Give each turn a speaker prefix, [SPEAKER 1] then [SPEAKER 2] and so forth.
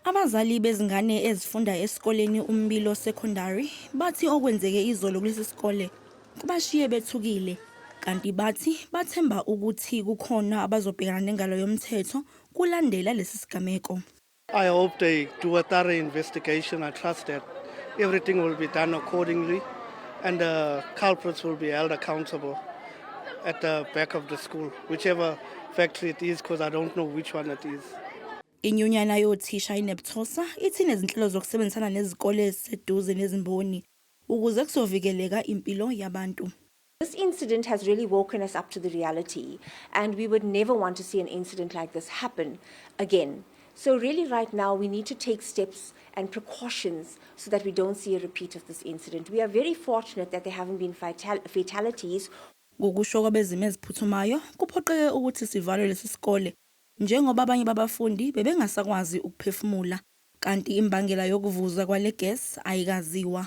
[SPEAKER 1] Abazali bezingane ezifunda esikoleni uMbilo Secondary bathi okwenzeke izolo kulesi sikole kubashiye bethukile, kanti bathi bathemba ukuthi kukhona abazobhekana nengalo yomthetho kulandela lesi sigameko.
[SPEAKER 2] I hope they do a thorough investigation. I trust that everything will be done accordingly and the culprits will be held accountable at the back of the school, whichever factory it is, because I don't know which one it is.
[SPEAKER 1] Inyunyana yothisha iNeptosa ithi nezinhlelo zokusebenzisana nezikole eziseduze nezimboni ukuze kuzovikeleka impilo yabantu.
[SPEAKER 3] This incident has really woken us up to the reality, and we would never want to see an incident like this happen again. So really right now we need to take steps and precautions so that we don't see a repeat of this incident. We are very fortunate that there haven't been fatalities.
[SPEAKER 1] Ngokusho kwabezimo eziphuthumayo kuphoqeke ukuthi sivalwe lesi sikole njengoba abanye babafundi bebengasakwazi ukuphefumula, kanti imbangela yokuvuza kwale gas ayikaziwa.